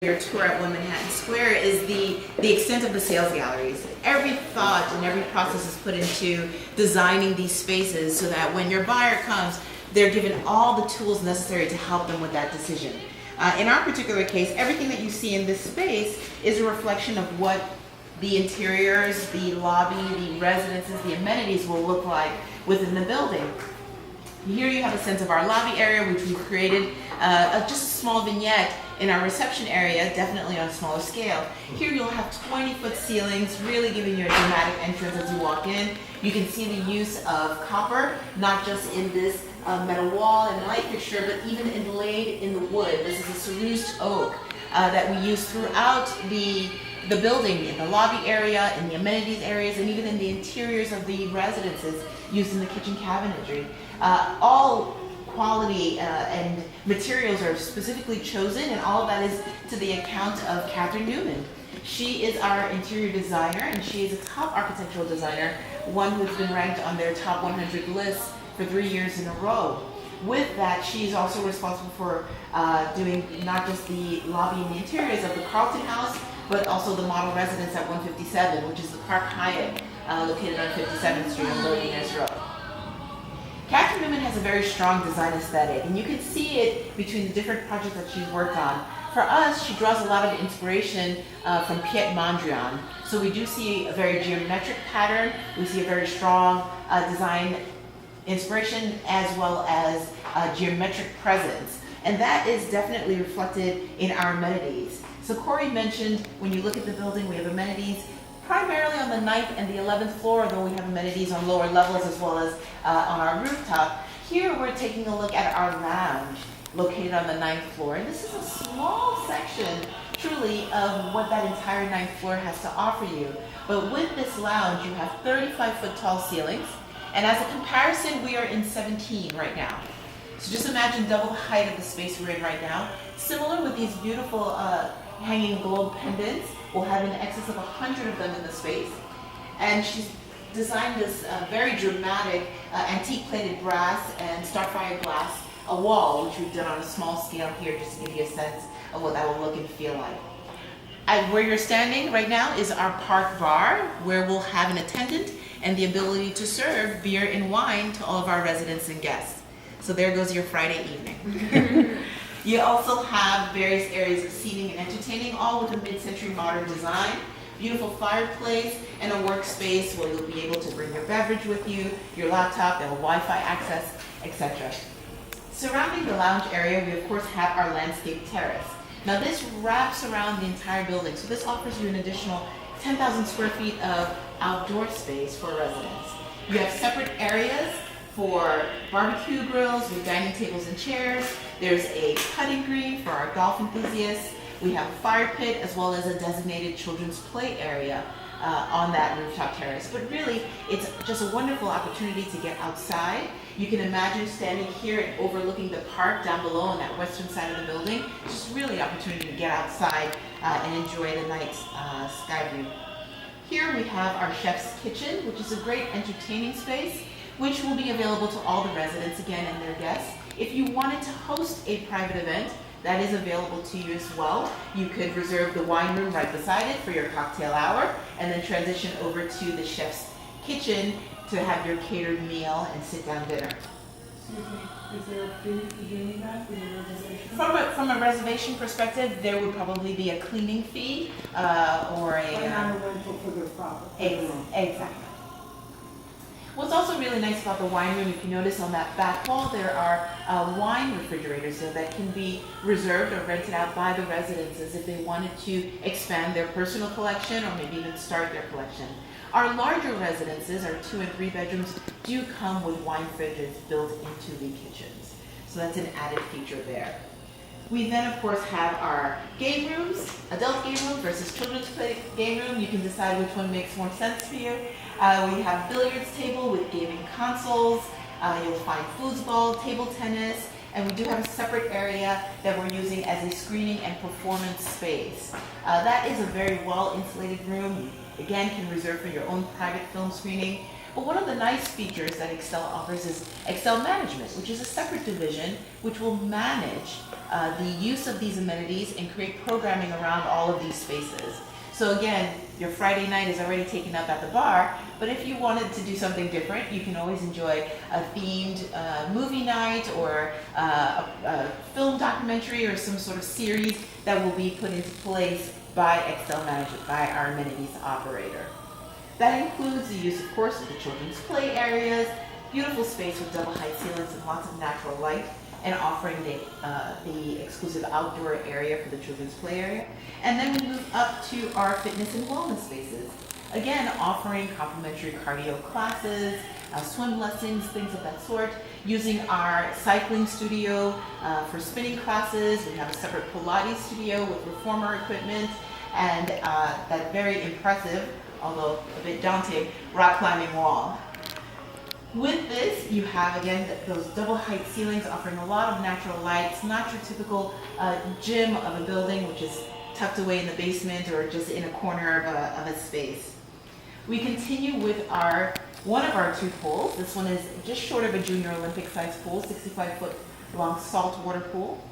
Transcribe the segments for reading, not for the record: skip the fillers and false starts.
Your tour at One Manhattan Square is the extent of the sales galleries. Every thought and every process is put into designing these spaces so that when your buyer comes, they're given all the tools necessary to help them with that decision. In our particular case, everything that you see in this space is a reflection of what the interiors, the lobby, the residences, the amenities will look like within the building. Here you have a sense of our lobby area, which we've created just a small vignette in our reception area, definitely on a smaller scale. Here you'll have 20-foot ceilings, really giving you a dramatic entrance as you walk in. You can see the use of copper, not just in this metal wall and light fixture, but even inlaid in the wood. This is a cerused oak that we use throughout the building, in the lobby area, in the amenities areas, and even in the interiors of the residences used in the kitchen cabinetry. All quality and materials are specifically chosen, and all of that is to the account of Catherine Newman. She is our interior designer, and she is a top architectural designer, one who's been ranked on their top 100 list for 3 years in a row. With that, she's also responsible for doing not just the lobby and the interiors of the Carlton House, but also the model residence at 157, which is the Park Hyatt located on 57th Street on Logan Road. Catherine Newman has a very strong design aesthetic, and you can see it between the different projects that she's worked on. For us, she draws a lot of inspiration from Piet Mondrian. So we do see a very geometric pattern, we see a very strong design inspiration as well as geometric presence. And that is definitely reflected in our amenities. So Corey mentioned when you look at the building, we have amenities primarily on the 9th and the 11th floor, though we have amenities on lower levels as well as on our rooftop. Here we're taking a look at our lounge located on the 9th floor. And this is a small section, truly, of what that entire 9th floor has to offer you. But with this lounge, you have 35-foot tall ceilings. And as a comparison, we are in 17 right now. So just imagine double the height of the space we're in right now. Similar with these beautiful hanging gold pendants. We'll have in excess of 100 of them in the space. And she's designed this very dramatic antique plated brass and starfire glass wall, which we've done on a small scale here just to give you a sense of what that will look and feel like. Where you're standing right now is our park bar, where we'll have an attendant and the ability to serve beer and wine to all of our residents and guests. So there goes your Friday evening. You also have various areas of seating and entertaining, all with a mid-century modern design, beautiful fireplace, and a workspace where you'll be able to bring your beverage with you, your laptop, and Wi-Fi access, etc. Surrounding the lounge area, we of course have our landscape terrace. Now this wraps around the entire building, so this offers you an additional 10,000 square feet of outdoor space for residents. You have separate areas for barbecue grills with dining tables and chairs. There's a putting green for our golf enthusiasts. We have a fire pit as well as a designated children's play area on that rooftop terrace. But really, it's just a wonderful opportunity to get outside. You can imagine standing here and overlooking the park down below on that western side of the building. It's just really an opportunity to get outside and enjoy the night's sky view. Here we have our chef's kitchen, which is a great entertaining space, which will be available to all the residents again and their guests. If you wanted to host a private event, that is available to you as well. You could reserve the wine room right beside it for your cocktail hour, and then transition over to the chef's kitchen to have your catered meal and sit-down dinner. Excuse me, is there a fee for doing that, for your reservation? From a reservation perspective, there would probably be a cleaning fee or a... But not a rental for the property. Exactly. What's also really nice about the wine room, if you notice on that back wall, there are wine refrigerators there that can be reserved or rented out by the residences if they wanted to expand their personal collection or maybe even start their collection. Our larger residences, our 2 and 3 bedrooms, do come with wine fridges built into the kitchens. So that's an added feature there. We then, of course, have our game rooms, adult game room versus children's play game room. You can decide which one makes more sense for you. We have billiards table with gaming consoles. You'll find foosball, table tennis, and we do have a separate area that we're using as a screening and performance space. That is a very well-insulated room. You, again, can reserve for your own private film screening. But one of the nice features that Excel offers is Excel Management, which is a separate division which will manage the use of these amenities and create programming around all of these spaces. So again, your Friday night is already taken up at the bar, but if you wanted to do something different, you can always enjoy a themed movie night or a film documentary or some sort of series that will be put into place by Excel Management, by our amenities operator. That includes the use, of course, of the children's play areas, beautiful space with double height ceilings and lots of natural light, and offering the exclusive outdoor area for the children's play area. And then we move up to our fitness and wellness spaces. Again, offering complimentary cardio classes, swim lessons, things of that sort. Using our cycling studio for spinning classes. We have a separate Pilates studio with reformer equipment and that very impressive, although a bit daunting, rock climbing wall. With this, you have, again, those double height ceilings offering a lot of natural light. It's not your typical gym of a building, which is tucked away in the basement or just in a corner of a space. We continue with one of our two pools. This one is just short of a junior Olympic sized pool, 65-foot long saltwater pool.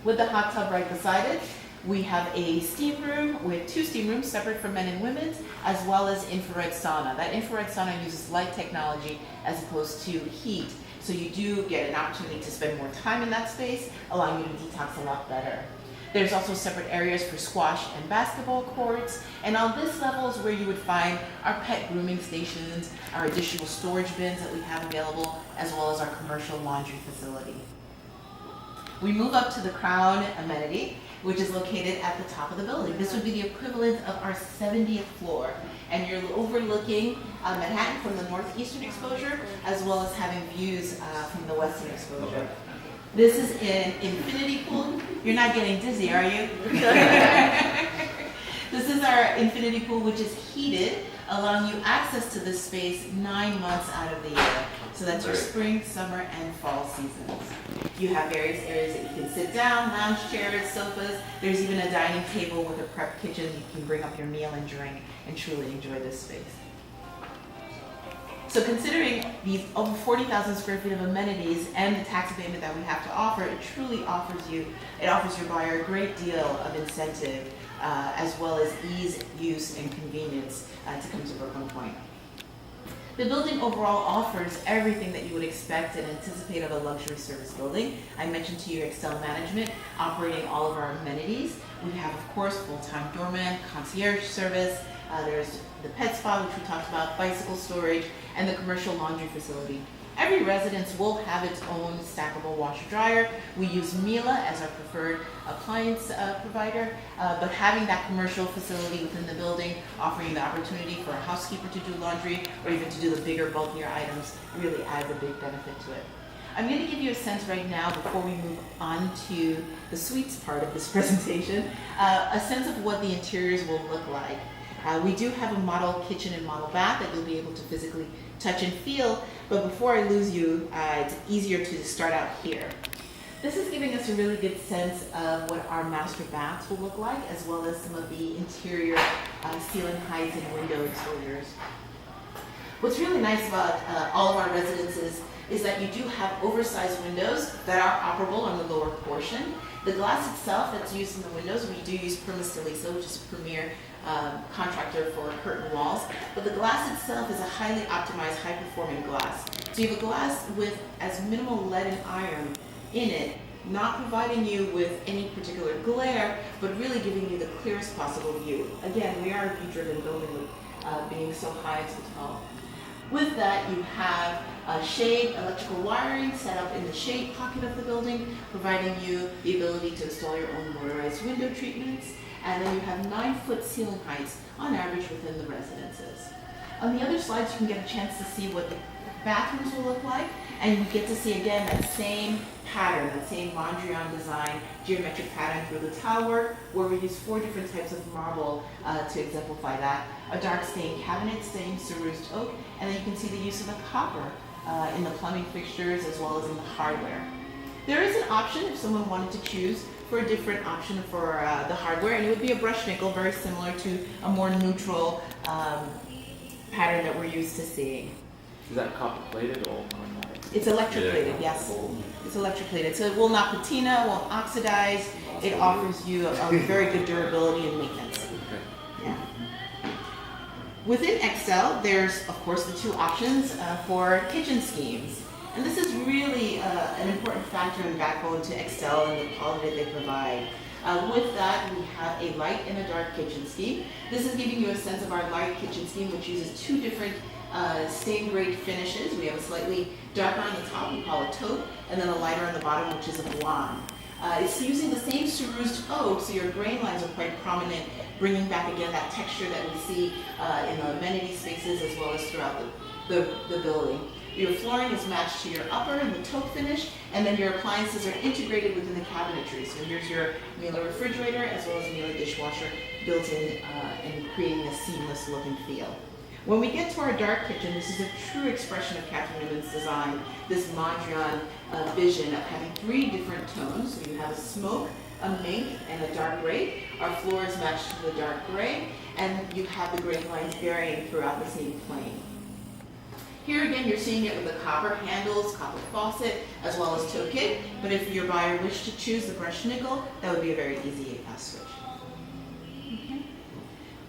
With the hot tub right beside it, we have a steam room with 2 steam rooms separate for men and women, as well as infrared sauna. That infrared sauna uses light technology as opposed to heat. So you do get an opportunity to spend more time in that space, allowing you to detox a lot better. There's also separate areas for squash and basketball courts. And on this level is where you would find our pet grooming stations, our additional storage bins that we have available, as well as our commercial laundry facility. We move up to the Crown amenity, which is located at the top of the building. This would be the equivalent of our 70th floor. And you're overlooking Manhattan from the northeastern exposure, as well as having views from the western exposure. This is an infinity pool. You're not getting dizzy, are you? This is our infinity pool, which is heated, allowing you access to this space 9 months out of the year. So that's your spring, summer, and fall seasons. You have various areas that you can sit down, lounge chairs, sofas. There's even a dining table with a prep kitchen. You can bring up your meal and drink and truly enjoy this space. So considering these over 40,000 square feet of amenities and the tax abatement that we have to offer, it truly offers your buyer a great deal of incentive, as well as ease, use, and convenience to come to Brooklyn Point. The building overall offers everything that you would expect and anticipate of a luxury service building. I mentioned to you Excel Management operating all of our amenities. We have, of course, full-time doorman, concierge service. There's the pet spa, which we talked about, bicycle storage, and the commercial laundry facility. Every residence will have its own stackable washer dryer. We use Miele as our preferred appliance provider, but having that commercial facility within the building, offering the opportunity for a housekeeper to do laundry or even to do the bigger, bulkier items, really adds a big benefit to it. I'm going to give you a sense right now, before we move on to the suites part of this presentation, a sense of what the interiors will look like. We do have a model kitchen and model bath that you'll be able to physically touch and feel, but before I lose you, it's easier to start out here. This is giving us a really good sense of what our master baths will look like, as well as some of the interior ceiling heights and window exposures. What's really nice about all of our residences is that you do have oversized windows that are operable on the lower portion. The glass itself that's used in the windows, we do use Permastellisa, which is a premier contractor for curtain walls, but the glass itself is a highly optimized, high-performing glass. So you have a glass with as minimal lead and iron in it, not providing you with any particular glare, but really giving you the clearest possible view. Again, we are a view-driven building with being so high and so tall. With that, you have shade electrical wiring set up in the shade pocket of the building, providing you the ability to install your own motorized window treatments. And then you have 9-foot ceiling heights on average within the residences. On the other slides, you can get a chance to see what the bathrooms will look like, and you get to see again that same pattern, that same Mondrian design, geometric pattern through the tile work, where we use 4 different types of marble to exemplify that. A dark stained cabinet stained cerused oak, and then you can see the use of the copper in the plumbing fixtures as well as in the hardware. There is an option if someone wanted to choose for a different option for the hardware, and it would be a brush nickel, very similar to a more neutral pattern that we're used to seeing. Is that copper plated or carbide? It's electroplated, yes. It's electroplated, so it will not patina, won't oxidize. It offers you a very good durability and maintenance. Okay. Yeah. Within Excel, there's of course the two options for kitchen schemes. And this is really an important factor and backbone to Excel and the quality they provide. With that, we have a light and a dark kitchen scheme. This is giving you a sense of our light kitchen scheme, which uses two different stain grade finishes. We have a slightly darker on the top, we call it taupe, and then a lighter on the bottom, which is a blonde. It's using the same cerused oak, so your grain lines are quite prominent, bringing back again that texture that we see in the amenity spaces as well as throughout the building. Your flooring is matched to your upper in the taupe finish, and then your appliances are integrated within the cabinetry. So here's your Miele refrigerator as well as Miele dishwasher built in and creating a seamless look and feel. When we get to our dark kitchen, this is a true expression of Catherine Newman's design, this Mondrian vision of having three different tones. So you have a smoke, a mink, and a dark gray. Our floor is matched to the dark gray, and you have the grain lines varying throughout the same plane. Here again, you're seeing it with the copper handles, copper faucet, as well as toe kit. But if your buyer wished to choose the brushed nickel, that would be a very easy switch. Okay.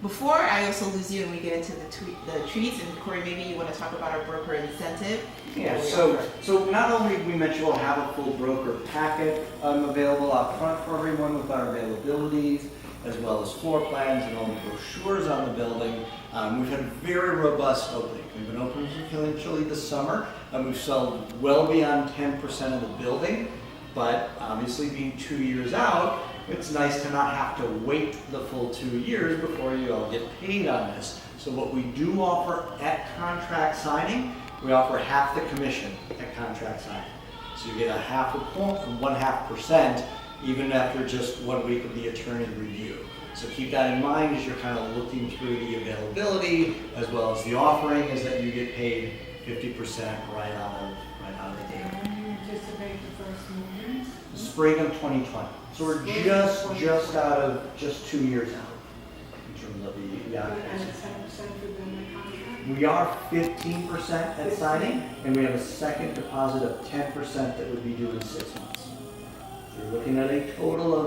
Before I also lose you and we get into the treats, and Corey, maybe you want to talk about our broker incentive. Yeah, so not only we mentioned we'll have a full broker packet available out front for everyone with our availabilities, as well as floor plans and all the brochures on the building. We've had a very robust opening. We've been open for chilly this summer. We've sold well beyond 10% of the building, but obviously being 2 years out, it's nice to not have to wait the full 2 years before you all get paid on this. So what we do offer at contract signing, we offer half the commission at contract signing. So you get a half a point, 1.5%, even after just 1 week of the attorney review. So keep that in mind as you're kind of looking through the availability as well as the offering, is that you get paid 50% right out of the gate. When do you anticipate the first movers? Spring of 2020. So we're just out of just 2 years out in terms of the And occupancy. it's 10% within the contract? We are 15% at signing, and we have a second deposit of 10% that would be due in 6 months. So you're looking at a total of